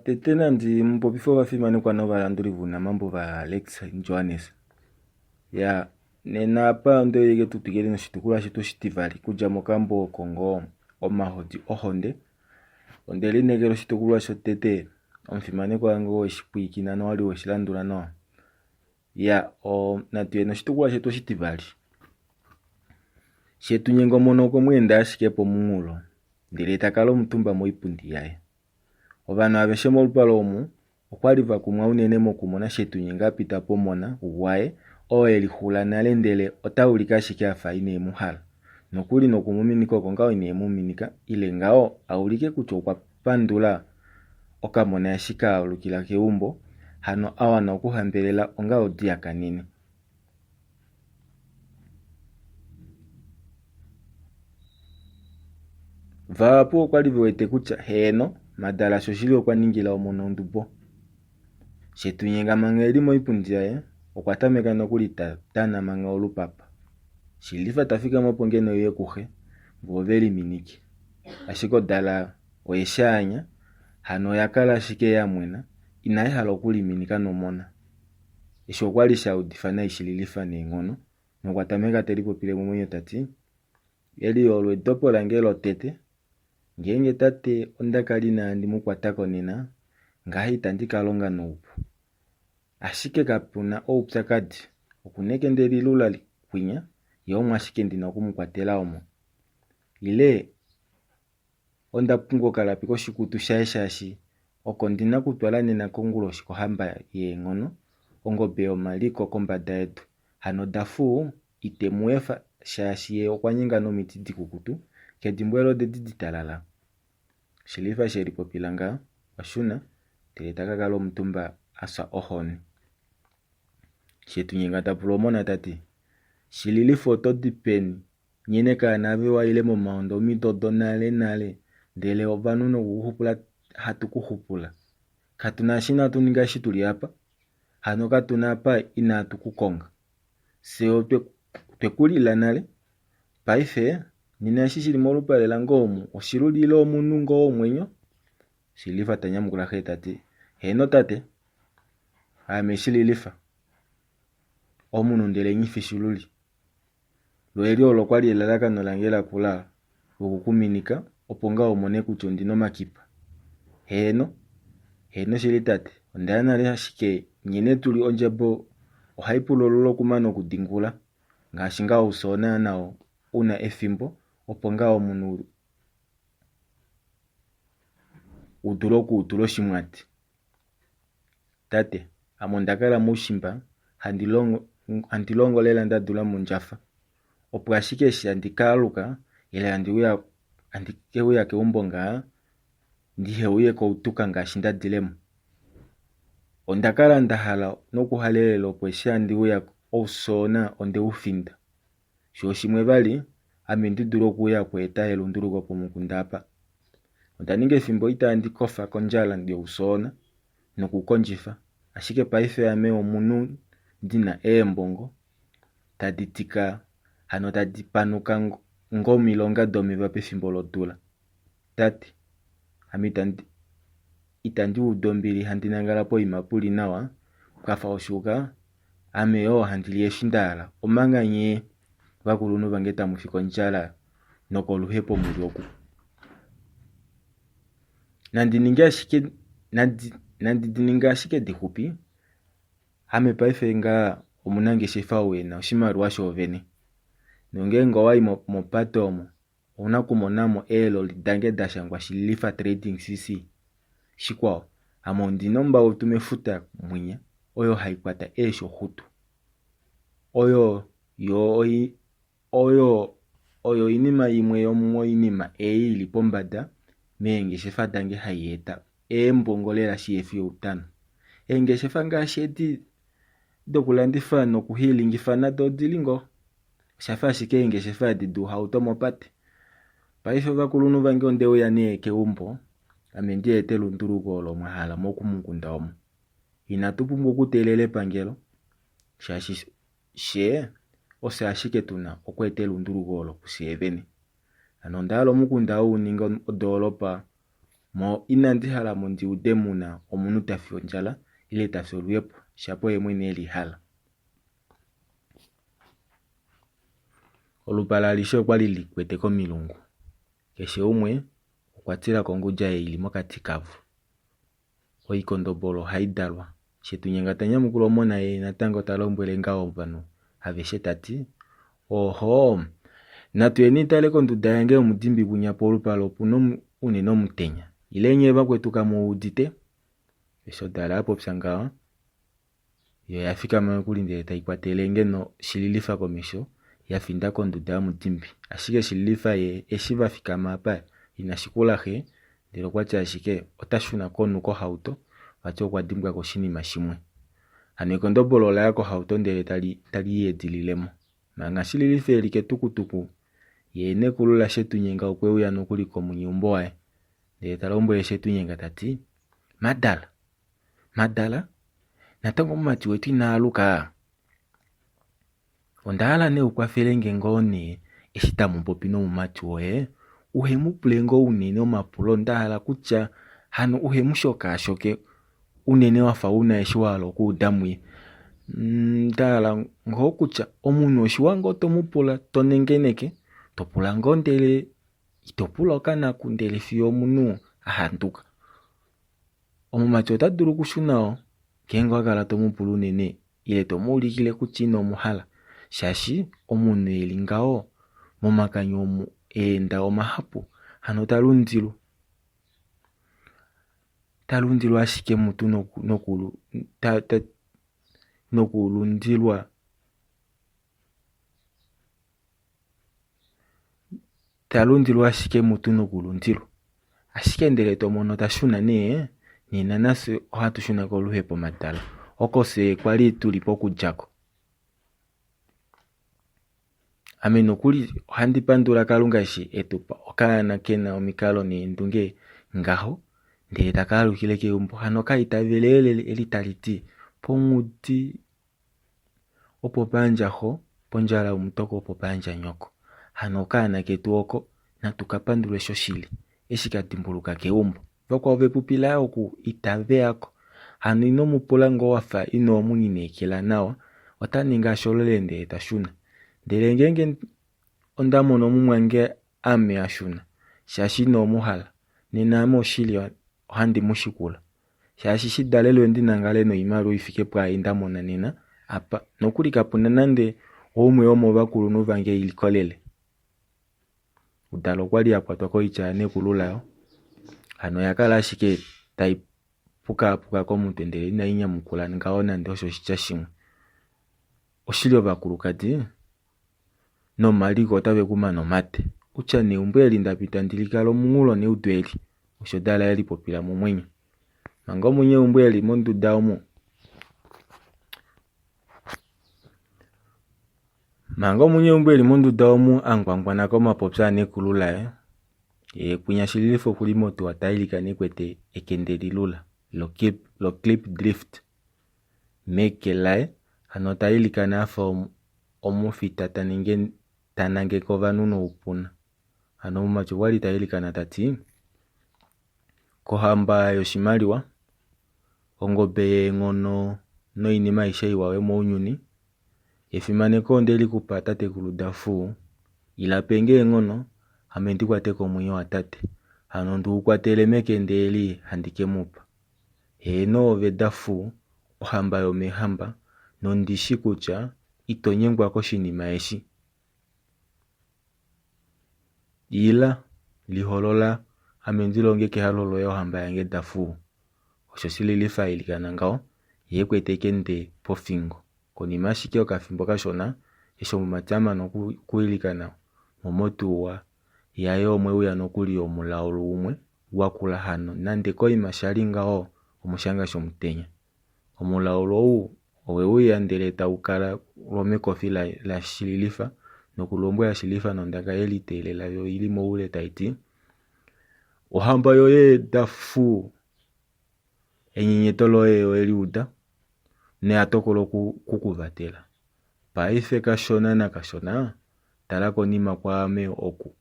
Tetena ndi mpopifo vafimane kwa nova landurivu na mambo va Alex Johannes. Nena apa ndo yege tutigeli no shitukula shitu shitivali kuja mokambo Kongo omahodi ohonde. Ondeli negelo shitukula shotete omfimane kwa ngo shipwiki na wali washilandula no. Natuye no shitukula shitu shitivali. Shetu nyengo mono komwenda ashikepo mungulo. Ndili takalo mtumba moipundi yae. Ovano aveshe molupalo omu, okwaliva kumwa unene mokumona shetu nyenga pita pomona, uwae, oeli hula nalendele otaulika shike afa ine muhala. Nokuli nokumuminiko konga ine muminika, ile ngao aulike kuchokwa pandula okamona ya shika aulukila keumbo, hano awa na okuhambelela onga odia kanini. Vapo okwaliva wete kucha heno, madala shoshili okwa ningila omono ndubo. Shetu nyenga manga eli moipundi yae, okwatameka nokuli tana manga olupapa. Shilifa tafika mopongeno ye kuhe, voveli miniki. Ashiko dala oeshanya, hano yakala shike ya mwena, inae halo kuli minika no mona. Esho kwali shaudifana ishililifa nengono, nokwatameka telipo pile mwenye tati. Eli olwe dopo langelo tete, ngenge tate ondakali na andimu kwa tako nena, ngahi tandika longa no upu. Ashike kapuna upsakadi, okuneke ndeli lula kwinya, yongu ashike ndina okumukwatela omo. Ile, onda pungo kalapiko shikutu shaeshashi, okondina kutwala nena kongulo shiko hamba ye ngono, ongo beo maliko kombada edu. Hano dafu, ite muefa shashi ye okwanyinga no mitidi kukutu, kedimbuelo de diditalala. Shilifa sheri popilanga, washuna, teletaka kalo mtumba asa ohoni. Shetu nyenga tapulomona tati. Shilili foto dipeni, nyene ka nawe wa ile momaondo mitodo nale, dele ovanu no kuhupula hatu kuhupula. Katuna shina tuninga shituli hapa, hano katuna hapa ina hatu kukonga. Seo twekuli lanale, paife, nina shishili molu pale langomu, oshiruli ilo munungo omwenyo. Shilifa tanyamu kula he tati. Heno tate, shililifa. Omunu ndele nyifi shiluli. Loeli olokwali elalaka nolangela kula ukukuminika, oponga omone kuchondino makipa. Heno shilitate, ondana leha shike nyene tuli onjebo ohaipulo lolo kumano kudingula, nga shinga usona nao una efimbo, oponga omunu utulo shimwati. Tate, amondakala mushimba, handilongo lela ndadula munjafa. Opwashike shi andikaluka, ile andikehuya keumbonga, ndihehuye koutuka nga shinda dilemu. Ondakala ndahala nokuhalelo pweshe andihuya osona onde ufinda. Shoshimwe bali, amendiduro kuya kweta elunduru gopo mukundapa. Ondaninge fimbo ita andikofa konjala ndio usona, nokukonjifa. Ashike paife ame omunu dina mbongo, taditika, hano tadipanuka ngomilonga domi vape fimbolo dula. Tati, itandi udombili handinangala po imapuli nawa, kafa oshuka, ame handili shindala, omanga nye vakulunu vangeta mufiko njala, noko luhepo mulioku. Nandininga shike dihupi, ame paife nga omunange shefa wena, oshimaru washo ovene. Nunge ngowai mopato omo, unakumonamo lidange dashangwa Shilifa Trading CC. Shikwao, amondinomba utumefuta mwinya, oyo haikwata hutu. Oyo inima imwe yomo inima ili pombada, menge shefa dange hayeta, mbongolela shiefi utano. Shefa nga shedi dokulandifa no kuhilingifa na dodilingo. Shafa shike shefa didu hautomo pate. Paife vakulunu vange ondeo ya neeke umbo, amendi etelu ndurugo olo mahala moku mukunda omu. Inatupu kutelele pangelo, ose ashike tuna okwetelu ndurugo olo kusievene. Anondalo mukunda uningo odolopa mo inandihala mondi udemuna omunu tafi onjala ile tafi oluyepo shapo yemwene elihala. Olupala alishe okwali likwete komilungu, keshe umwe okwatila kongudja ye ili mokati kavu. Oikondombolo haidalwa shetu nyenga tanyamukula omona ye natango talombwele ngawo vano aveshe tati oho natuyeni tale konduda yange omudimbi bunyapo olupala opuna unene omutenya ilenye bakwetuka muudite esho dala hapo psanga yo yafika makuli ndele taikwatele ngeno Shililifa komesho yafinda konduda ya mudimbi ashike Shililifa ye eshiva fika mapa inashikulahe ndele okwacha ashike otashuna konu kohauto wati okwadimbwa koshinima shimwe. Ano ekondombolo ya kohauto ndele tali yedililemo manga Shililifa eli ketukutuku yene kulula shetu nyenga okwe uya nokuli komunyumbo wae ndele talombwele shetu nyenga tati madala natango mumati wetu inaaluka ondahala ne ukwafele ngengone eshita mumpopi no mumati woye uhemu pulengo unene omapulo ndahala kutya hano uhemu shoka shoke unene wafa una eshiwalo kuudamuye ndahala ngo kutya omunu oshiwango tomupula tonengeneke topula ngo ndele itopula okanaku ndele fiyo omunu ahanduka omumati otadulu kushunao kengo akala tomupula unene ile tomuulikile kutya inomuhala shashi omunu eli ngao momakanyo omu enda omahapu hano talundilwa ashike mutu nokulundilwa ashike mutu nokulundilwa ashike ndele tomono tashuna nina nase ohatushuna koluhepo madala okose kwali tuli pokudjako. Ame nokuli ohandi pandula Kalunga shi etupa okana kena omikalo neendunge ngaho ndele takalukile keumbo hano kaitavele eli taliti pongudi opo panjaho ponjala umutoko opo panja nyoko hano kana ketu oko natukapandulwe shoshili eshikadimbuluka keumbo vokwa ovepupila oku itaveako hano inomupula ngo wafa inomunyinekela nawa otaninga sholole ndele tashuna ndele ngenge ondamono mumwange ame ashuna shashi inomuhala nena ame oshili ohandi mushikula shashi shidalelo ndinangale no imalu ifike pwa indamona nena apa nokuli kapuna nande omwe omo bakulu nuvange ilikolele udalo kwali akwatwa koicha nekululayo hano yakala ashike puka komuntu ndele inainyamukula ngao nande osho shicha shimwe oshili ovakulukadi nomaliko otave kumana omate kutya neumbo eli ndapita ndilikala omungulo neudweli osho dala eli popila mumwenyo manga omunye umbo eli monduda omu angwangwana komapopya nekulula kunya Shililifa kuli moto watayilika nekwete ekendelilula lo clip drift mekelae hano tayilika nafa omufita tanange kovanuno upuna hano mumacho wali tayilika na tati kohamba yoshimaliwa ongobe ngono no inima ishe iwawe mounyuni efimaneko ndeli kupa tate kuludafu ilapenge ngono hamendi kwateko mwenye wa tate hano ndukwatele meke ndeli handike mupa heno vedafu ohamba yomehamba nondishi kutya itonyengwa koshinima eshi ila liholola amendilongeke halolo yohamba yange dafu osho Shililifa ilikana ngao yekwete kende pofingo konima shike okafimbo kashona esho mumatama nokuilikana momotuwa yayo omwe uya nokuli omulaulu umwe wakula hano nande koima shali ngao omushanga shomutenya omulaulu ou owe uya ndele taukala lomekofi la Shililifa nokulombwa ya Shililifa nondaka elitelela yo ili moule taiti ohamba yoye dafu enyenyetolo yo eliuda ne atokolo kukuvatela paife kashona na kashona talako nima kwa ame oku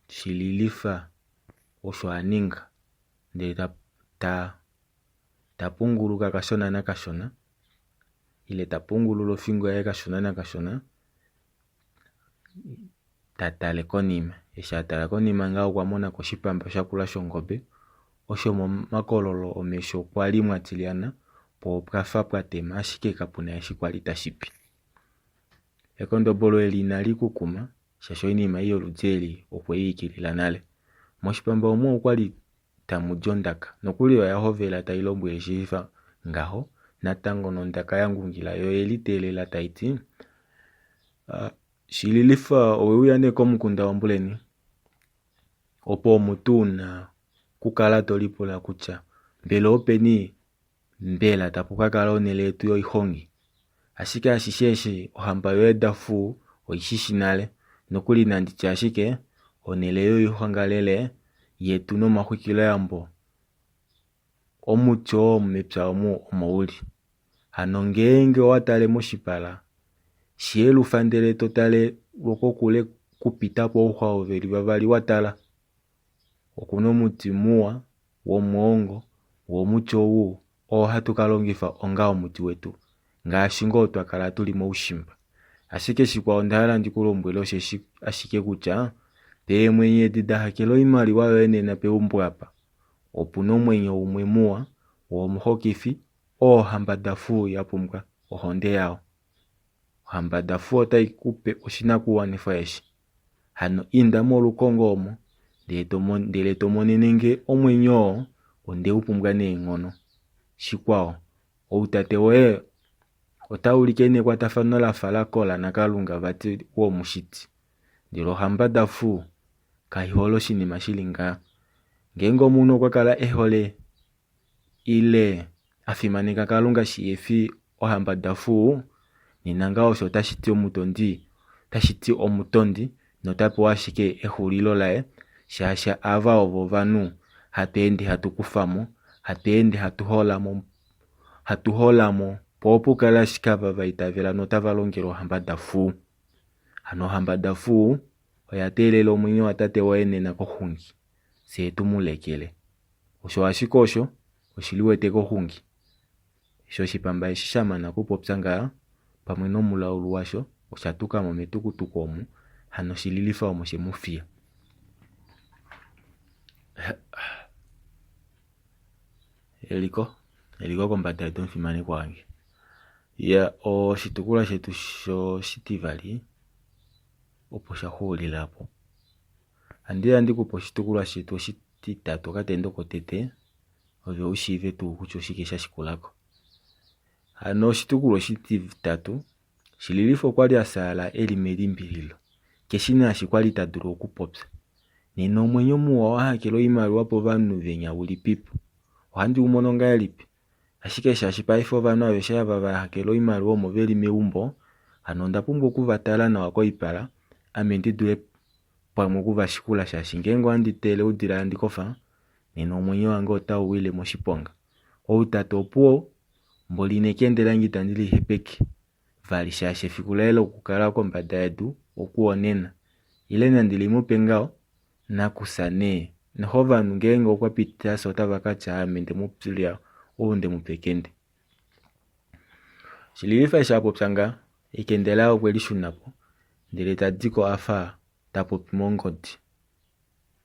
Shililifa osho aninga ndele tapunguluka kashona na kashona, ile tapungulula ofingo yaye kashona na kashona, tatale konima. Esha atala konima nga okwamona koshipamba shakula shongombe, osho momakololo omesho kwali mwatiliana po pwafa pwatema ashike kapuna eshi kwali tashipi. Ekondombolo eli inali kukuma shasho inima iyo ludzeli okweyikilila nale. Moshipamba omwe okwali tamulya ondaka, nokuli oya hovela tayi lombwele shilifa ngaho, natango nondaka yangungila yo eli telela taiti, shililifa owe uyane komukunda ombuleni, opo omutu na kukala tolipula kutya mbele openi mbela tapukakala onele yetu yo ihongi. Ashike ashisheshi ohamba yo edafu oishishi nale, nokuli nanditya ashike onele yo ihongalele yetu nomahwikilo yambo omutyo mepya omo uli. Ano ngenge watale moshipala shiyelufa ndele totale lokokule kupita po uhwa oveli vavali watala, okuna omuti muwa womuongo womutyo wu hatu kalongifa onga omuti wetu ngaashi ngo twakala tuli moushimba. Ashike shikwa ondahala ndikulombwele osheshi ashike kutya peye mwenye didahakelo imaliwa yoye nena peumbu apa opuna omwenyo umwe muwa womuhokifi hamba dafu yapumbwa ohonde yao. Hamba dafu otayi kupe oshinakuwanifwa eshi. Hano inda molukongo omo ndele tomonenenge omwenyo onde upumbwa neengono. Shikwao outate woye otaulike nekwatathano lafa lakola na Kalunga vati womushiti, ndilo hamba dafu kahihole oshinima shili nga. Ngenge omunhu okwakala ehole ile afimaneka Kalunga shiyefi ohamba dafu, nena nga osho tashiti omutondi notapewa ashike ehulilo laye, shasha ava ovo vanhu hateende hatukufamo, hateende hatuholamo po opukala shikava vaitavela notavalongela ohamba dafu. Ano hamba dafu oya telela omwenyo wa tate woye nena kohungi, se tumulekele. Osho ashike osho oshiliwete kohungi. Esho shipamba eshi shamana kupopya nga pamwe nomulaulu washo oshatukamo metukutuku omu, hano shililifa omo shemufia. Eliko kombanda yetu mfimanekwa wange. Ya oshitukulwa shetu sho shitivali opo shahulilapo. Andila ndikupa oshitukulwa shetu oshititatu katendo kotete ovyo ushive tu kutya oshike shashikulako. Ano oshitukulwa oshititatu shililifa okwali asala eli melimbililo keshina shikwali tadulu okupopya. Nena omwenyo muwa wahakelo iimaliwa po vanhu venya uli pipo ohandi umono nga elipi. Ashike shashi paife vanhu aveshe yava vahakelo iimaliwa omo veli meumbo, ano ndapumbwa okuvatala nawa koipala ame ndidule pamwe okuvashikula, shashi ngenge anditele udila andikofa nena omwenyo wange otauwile moshiponga. Outate opuwo mboli nekendela ngita ndili hepeki vali shashi efikulelo okukala kombanda yetu okuonena ile nandili mupengao nakusane noho vanhu ngenge okwapita sota vakatya ame mupsilia nde mupekende. Shililifa shapopya nga ikendela okweli shunapo ndele tadiko afa tapopi mongodi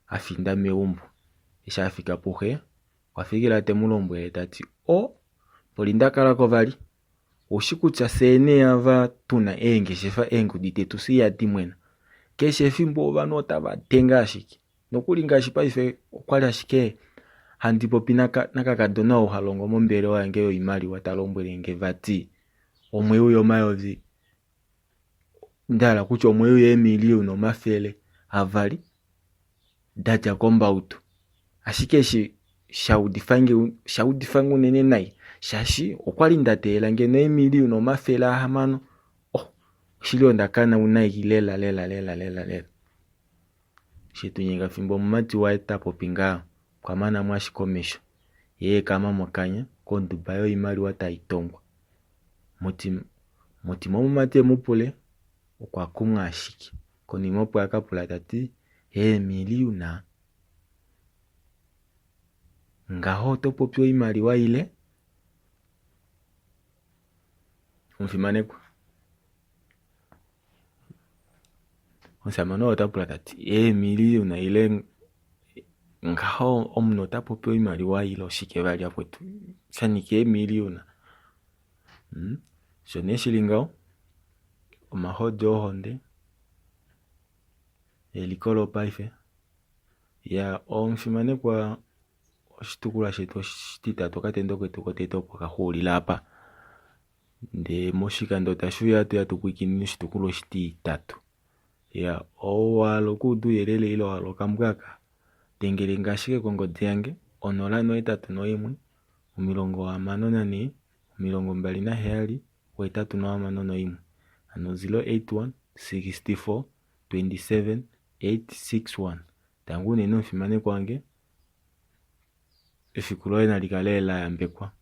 afinda meumbo. Esha afika puhe wafikila temulombwele tati poli ndakalako vali ushikutya sene ava tuna eengeshefa eengudi tetu siyadi mwena keshe fimbo vanhu otavatenga ashike. Nokuli ngaashi paife okwali ashike handi popi nakakadona uhalongo mombelewa yange yoimaliwa talombwele nge vati omweu yomayovi ndala kutya omweu ye1,000,000 omafele avali datya kombautu. Ashike shaudifangu nene nayi shashi okwali ndatela ngeno 1,000,000 omafele 6 shili ndakana unayi lela. Shetu nyenga fimbo mumati wa etapo pinga kwa mana mwashikomesho yeye kama mwakanya konduba yo imaliwa taitongwa mutima mumate mupule okwa kunga ashiki konimopo yakapula tati 1,000,000 ngaho topopya iimaliwa ile omufimanekwa. Omusamane otapula tati eemiliyona ile ngaho omuntu otapopya iimaliwa ile oshike vali akwetu shanike eemiliyona. Sho nee shili ngaho omaholya ohonde elikolo paife ya omufimanekwa oshitukulwa shetu oshititatu okatenda kwetu kotete opo kahuulila apa, ndee moshikando tashiya tuya tupwiikine oshitukulwa oshititatu. Ya owahala okuuva uuyelele ile wahala okambo aka dhengela ngashike kongodhi yange 081 54 27 861, ano 081 64 27 861. Tangu unene omufimanekwa wange, efiku loye nalikale la yambekwa.